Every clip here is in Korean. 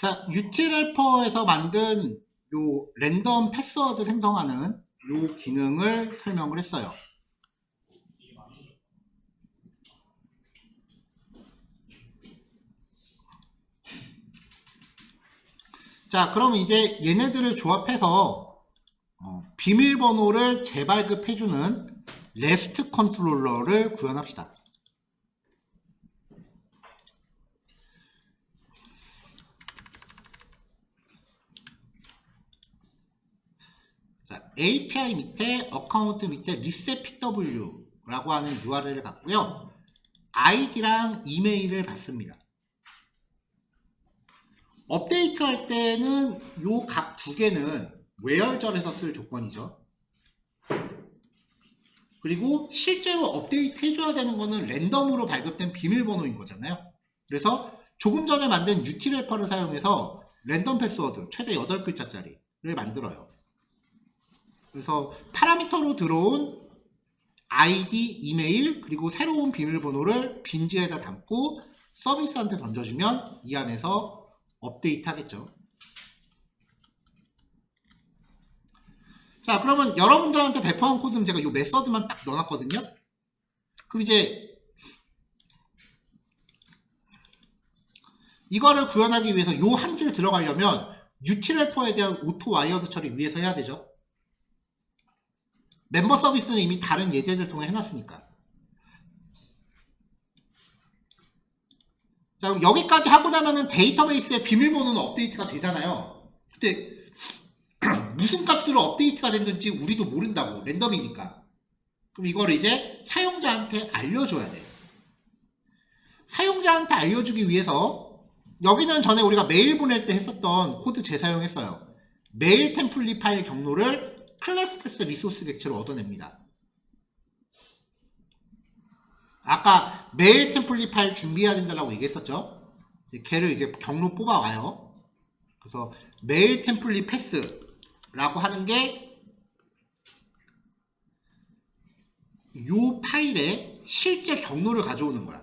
자, utilhelper에서 만든 요 랜덤 패스워드 생성하는 요 기능을 설명을 했어요. 자, 그럼 이제 얘네들을 조합해서 비밀번호를 재발급해주는 REST 컨트롤러를 구현합시다. 자, API 밑에 어카운트 밑에 resetpw라고 하는 URL을 갖고요. 아이디랑 이메일을 받습니다. 업데이트 할 때는 요 각 두 개는 where절에서 쓸 조건이죠. 그리고 실제로 업데이트 해줘야 되는 거는 랜덤으로 발급된 비밀번호인 거잖아요. 그래서 조금 전에 만든 utilhelper를 사용해서 랜덤 패스워드 최대 8글자짜리를 만들어요. 그래서 파라미터로 들어온 아이디, 이메일, 그리고 새로운 비밀번호를 빈지에다 담고 서비스한테 던져주면 이 안에서 업데이트 하겠죠. 자, 그러면 여러분들한테 배포한 코드는 제가 이 메서드만 딱 넣어놨거든요. 그럼 이제 이거를 구현하기 위해서 요 한 줄 들어가려면 utilhelper에 대한 오토 와이어드 처리 위에서 해야 되죠. 멤버 서비스는 이미 다른 예제를 통해 해놨으니까. 자, 그럼 여기까지 하고 나면은 데이터베이스의 비밀번호는 업데이트가 되잖아요. 근데 무슨 값으로 업데이트가 됐는지 우리도 모른다고. 랜덤이니까. 그럼 이걸 이제 사용자한테 알려줘야 돼요. 사용자한테 알려주기 위해서 여기는 전에 우리가 메일 보낼 때 했었던 코드 재사용했어요. 메일 템플릿 파일 경로를 클래스 패스 리소스 객체로 얻어냅니다. 아까 메일 템플릿 파일 준비해야 된다고 얘기했었죠. 이제 걔를 이제 경로 뽑아와요. 그래서 메일 템플릿 패스라고 하는 게 요 파일의 실제 경로를 가져오는 거야.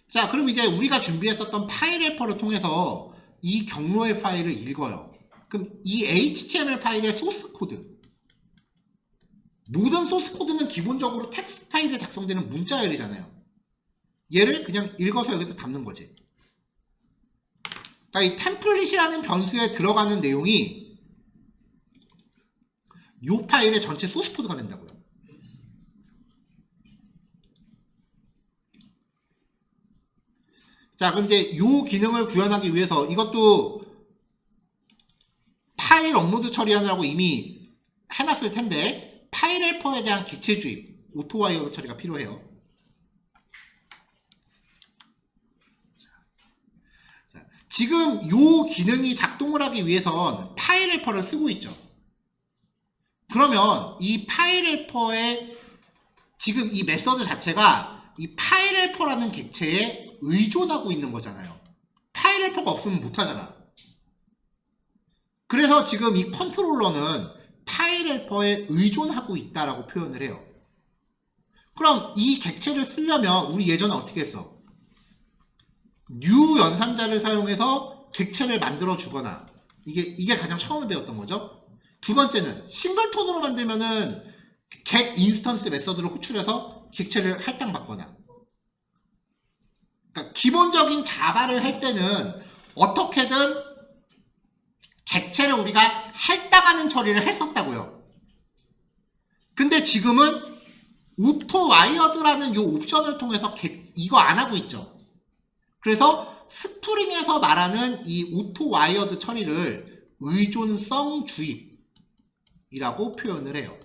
자, 그럼 이제 우리가 준비했었던 파일 래퍼를 통해서 이 경로의 파일을 읽어요. 그럼 이 HTML 파일의 소스 코드, 모든 소스 코드는 기본적으로 텍스트 파일에 작성되는 문자열이잖아요. 얘를 그냥 읽어서 여기서 담는 거지. 그러니까 이 템플릿이라는 변수에 들어가는 내용이 이 파일의 전체 소스 코드가 된다고요. 자, 그럼 이제 이 기능을 구현하기 위해서 이것도 파일 업로드 처리하느라고 이미 해놨을 텐데 파일 헬퍼에 대한 객체 주입, 오토 와이어드 처리가 필요해요. 자, 지금 이 기능이 작동을 하기 위해선 파일 헬퍼를 쓰고 있죠. 그러면 이 파일 헬퍼의 지금 이 메서드 자체가 이 파일 헬퍼라는 객체에 의존하고 있는 거잖아요. 파일 헬퍼가 없으면 못하잖아. 그래서 지금 이 컨트롤러는 파일 헬퍼에 의존하고 있다라고 표현을 해요. 그럼 이 객체를 쓰려면 우리 예전에 어떻게 했어? new 연산자를 사용해서 객체를 만들어 주거나 이게 가장 처음에 배웠던 거죠. 두 번째는 싱글톤으로 만들면은 get 인스턴스 메서드를 호출해서 객체를 할당받거나. 그러니까 기본적인 자바를 할 때는 어떻게든 객체를 우리가 할당하는 처리를 했었다고요. 근데 지금은 오토 와이어드라는 이 옵션을 통해서 이거 안 하고 있죠. 그래서 스프링에서 말하는 이 오토 와이어드 처리를 의존성 주입이라고 표현을 해요.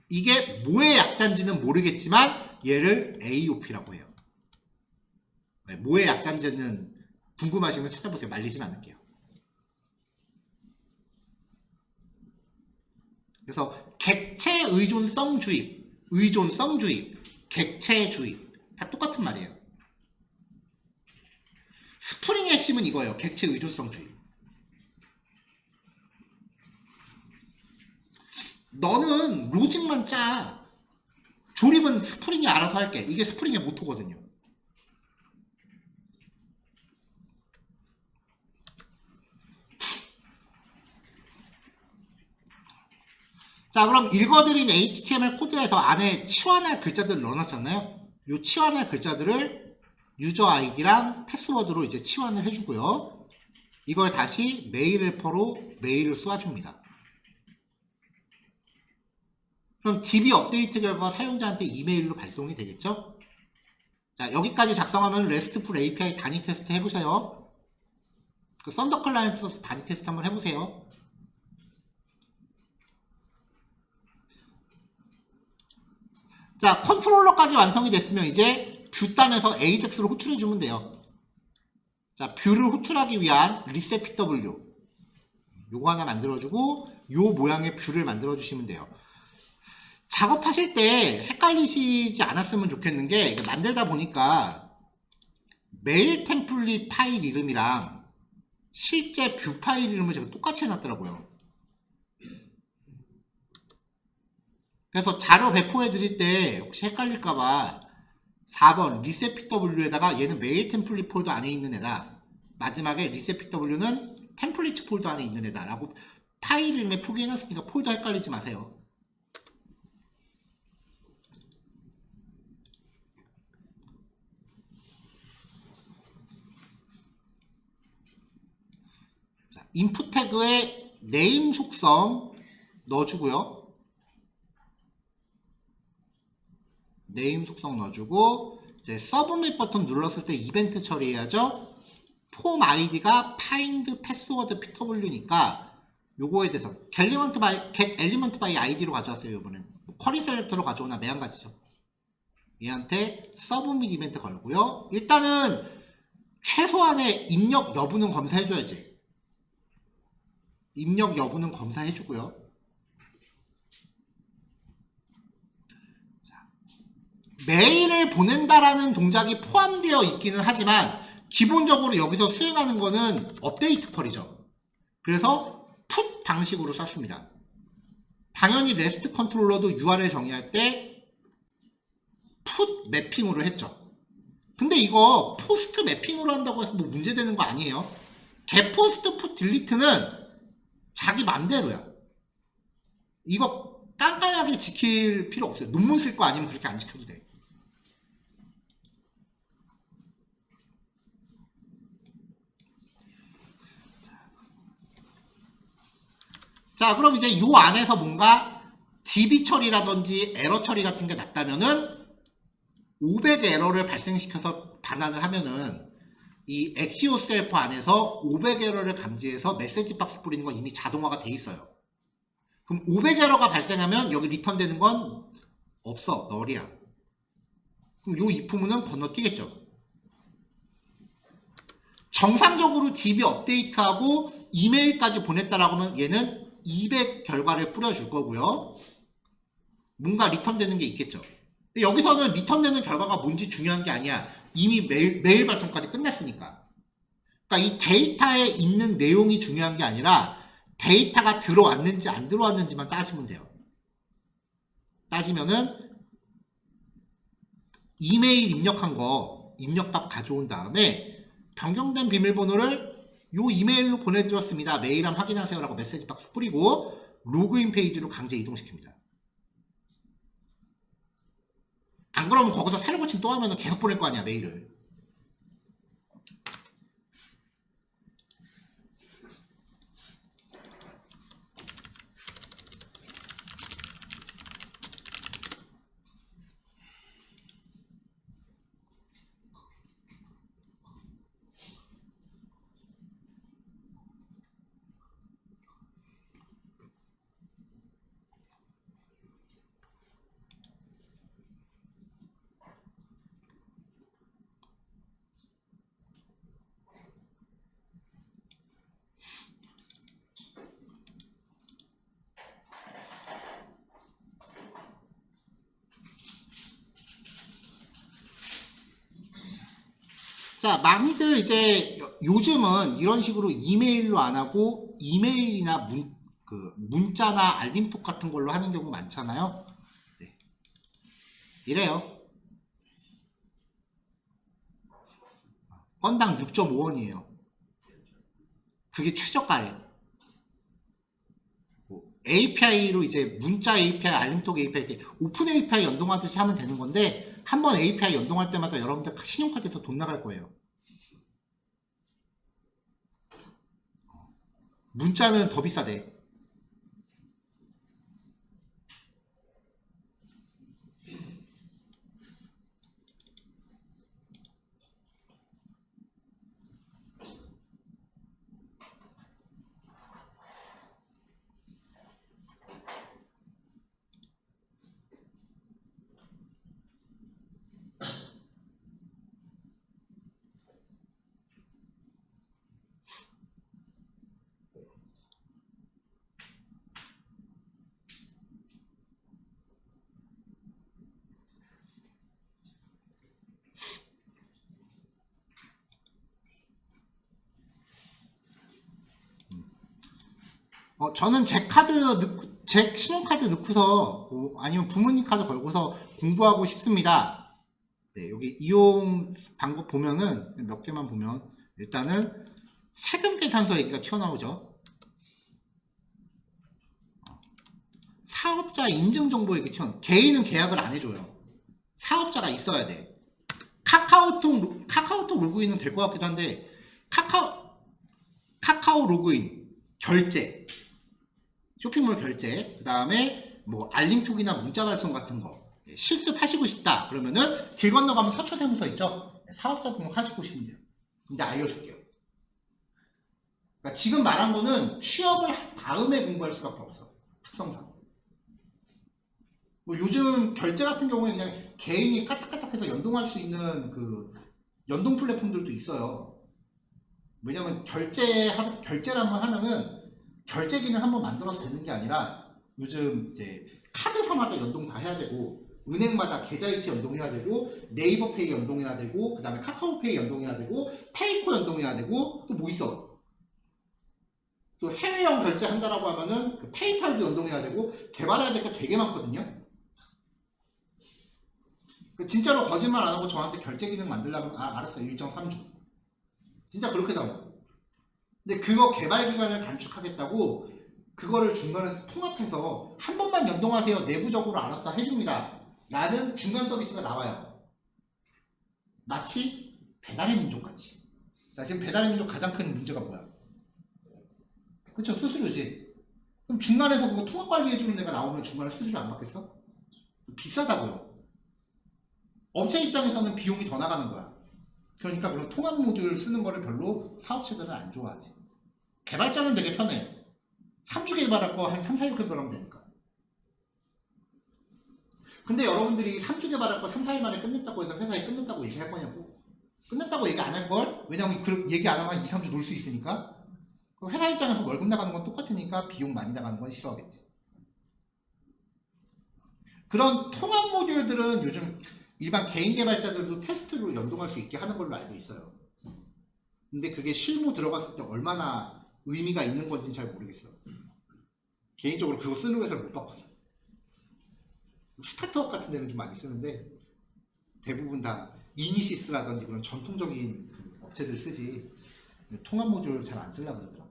이게 뭐의 약자인지는 모르겠지만 얘를 AOP라고 해요. 뭐의 약자인지는 궁금하시면 찾아보세요. 말리진 않을게요. 그래서 객체 의존성 주입, 의존성 주입, 객체 주입 다 똑같은 말이에요. 스프링의 핵심은 이거예요. 객체 의존성 주입. 너는 로직만 짜. 조립은 스프링이 알아서 할게. 이게 스프링의 모토거든요. 자, 그럼 읽어드린 HTML 코드에서 안에 치환할 글자들을 넣어놨잖아요. 이 치환할 글자들을 유저 아이디랑 패스워드로 이제 치환을 해주고요. 이걸 다시 메일 헬퍼로 메일을 쏘아줍니다. 그럼 DB 업데이트 결과가 사용자한테 이메일로 발송이 되겠죠? 자, 여기까지 작성하면 RESTful API 단위 테스트 해보세요. 그 썬더 클라이언트 써서 단위 테스트 한번 해보세요. 자, 컨트롤러까지 완성이 됐으면 이제 뷰단에서 AJAX로 호출해주면 돼요. 자, 뷰를 호출하기 위한 recepW 요거 하나 만들어주고 요 모양의 뷰를 만들어주시면 돼요. 작업하실 때 헷갈리시지 않았으면 좋겠는 게 만들다 보니까 메일 템플릿 파일 이름이랑 실제 뷰 파일 이름을 제가 똑같이 해놨더라고요. 그래서 자료 배포해 드릴 때 혹시 헷갈릴까봐 4번 recepw에다가 얘는 메일 템플릿 폴더 안에 있는 애다. 마지막에 recepw는 템플릿 폴더 안에 있는 애다 라고 파일 이름에 표기해놨으니까 폴더 헷갈리지 마세요. 자, 인풋 태그에 네임 속성 넣어주고요. 네임 속성 넣어주고 이제 서브밋 버튼 눌렀을 때 이벤트 처리해야죠. 폼 아이디가 find password pw니까 요거에 대해서 get element by id로 가져왔어요. 이번엔 쿼리 셀렉터로 가져오나 매한가지죠. 얘한테 서브밋 이벤트 걸고요. 일단은 최소한의 입력 여부는 검사해줘야지. 입력 여부는 검사해주고요. 메일을 보낸다라는 동작이 포함되어 있기는 하지만 기본적으로 여기서 수행하는 거는 업데이트 퀄이죠. 그래서 put 방식으로 썼습니다. 당연히 REST 컨트롤러도 URL 정의할 때 put 매핑으로 했죠. 근데 이거 포스트 매핑으로 한다고 해서 뭐 문제되는 거 아니에요. get post put delete는 자기 맘대로야. 이거 깐깐하게 지킬 필요 없어요. 논문 쓸 거 아니면 그렇게 안 지켜도 돼. 자, 그럼 이제 요 안에서 뭔가 DB 처리라든지 에러 처리 같은 게 났다면은 500 에러를 발생시켜서 반환을 하면은 이 엑시오 셀프 안에서 500 에러를 감지해서 메시지 박스 뿌리는 건 이미 자동화가 돼 있어요. 그럼 500 에러가 발생하면 여기 리턴되는 건 없어. 널이야. 그럼 요 이프문은 건너뛰겠죠. 정상적으로 DB 업데이트하고 이메일까지 보냈다라고 하면 얘는 200 결과를 뿌려줄 거고요. 뭔가 리턴되는 게 있겠죠. 여기서는 리턴되는 결과가 뭔지 중요한 게 아니야. 이미 메일 발송까지 끝났으니까. 그러니까 이 데이터에 있는 내용이 중요한 게 아니라 데이터가 들어왔는지 안 들어왔는지만 따지면 돼요. 따지면은 이메일 입력한 거 입력값 가져온 다음에 변경된 비밀번호를 요 이메일로 보내드렸습니다. 메일함 확인하세요 라고 메시지 박스 뿌리고 로그인 페이지로 강제 이동시킵니다. 안 그러면 거기서 새로 고침 또 하면 계속 보낼 거 아니야 메일을. 자, 많이들 이제 요즘은 이런 식으로 이메일로 안 하고 이메일이나 문자나 알림톡 같은 걸로 하는 경우 많잖아요. 네. 이래요. 건당 6.5원이에요. 그게 최저가예요. API로 이제 문자 API, 알림톡 API, 이렇게 오픈 API 연동하듯이 하면 되는 건데, 한번 API 연동할 때마다 여러분들 신용카드에서 돈 나갈 거예요. 문자는 더 비싸대. 저는 제 신용카드 넣고서, 아니면 부모님 카드 걸고서 공부하고 싶습니다. 네, 여기 이용 방법 보면은, 몇 개만 보면, 일단은 세금 계산서 얘기가 튀어나오죠. 사업자 인증 정보 얘기 개인은 계약을 안 해줘요. 사업자가 있어야 돼. 카카오톡 로그인은 될 것 같기도 한데, 카카오 로그인, 결제, 쇼핑몰 결제, 그 다음에 뭐 알림톡이나 문자 발송 같은 거 실습하시고 싶다 그러면은 길 건너가면 서초세무서 있죠. 사업자 등록하시고 싶으면 돼요. 근데 알려줄게요. 그러니까 지금 말한 거는 취업을 한 다음에 공부할 수밖에 없어. 특성상. 뭐 요즘 결제 같은 경우에 그냥 개인이 까딱까딱해서 연동할 수 있는 그 연동 플랫폼들도 있어요. 왜냐면 결제를 한번 하면은 결제 기능 한번 만들어서 되는 게 아니라 요즘 이제 카드사마다 연동 다 해야 되고, 은행마다 계좌이체 연동해야 되고, 네이버페이 연동해야 되고, 그 다음에 카카오페이 연동해야 되고, 페이코 연동해야 되고, 또 뭐 있어? 또 해외형 결제 한다라고 하면은 그 페이팔도 연동해야 되고, 개발해야 될 게 되게 많거든요. 진짜로 거짓말 안 하고 저한테 결제 기능 만들려면 알았어요. 일정 3주. 진짜 그렇게 나와요. 근데 그거 개발 기간을 단축하겠다고 그거를 중간에서 통합해서 한 번만 연동하세요. 내부적으로 알아서 해줍니다. 라는 중간 서비스가 나와요. 마치 배달의 민족 같이. 자, 지금 배달의 민족 가장 큰 문제가 뭐야? 그쵸? 수수료지. 그럼 중간에서 그거 통합 관리해주는 애가 나오면 중간에 수수료 안 받겠어? 비싸다고요. 업체 입장에서는 비용이 더 나가는 거야. 그러니까 그런 통합 모듈 쓰는 거를 별로 사업체들은 안 좋아하지. 개발자는 되게 편해. 3주 개발할 거 한 3, 4일 개발하면 되니까. 근데 여러분들이 3주 개발할 거 3, 4일 만에 끝냈다고 해서 회사에 끝냈다고 얘기할 거냐고. 끝냈다고 얘기 안 할걸? 왜냐면 얘기 안 하면 2, 3주 놀 수 있으니까. 회사 입장에서 월급 나가는 건 똑같으니까 비용 많이 나가는 건 싫어하겠지. 그런 통합 모듈들은 요즘 일반 개인 개발자들도 테스트로 연동할 수 있게 하는 걸로 알고 있어요. 근데 그게 실무 들어갔을 때 얼마나 의미가 있는 건지는 잘 모르겠어요. 개인적으로 그거 쓰는 회사를 못 바꿨어요. 스타트업 같은 데는 좀 많이 쓰는데 대부분 다 이니시스라든지 그런 전통적인 그 업체들 쓰지 통합 모듈 잘 안 쓰려고 그러더라고요.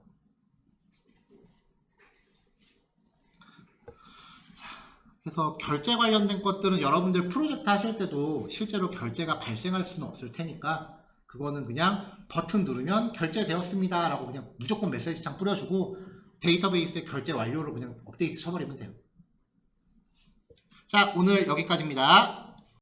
그래서 결제 관련된 것들은 여러분들 프로젝트 하실 때도 실제로 결제가 발생할 수는 없을 테니까 그거는 그냥 버튼 누르면 결제되었습니다 라고 그냥 무조건 메시지창 뿌려주고 데이터베이스에 결제 완료로 그냥 업데이트 쳐버리면 돼요. 자, 오늘 여기까지입니다.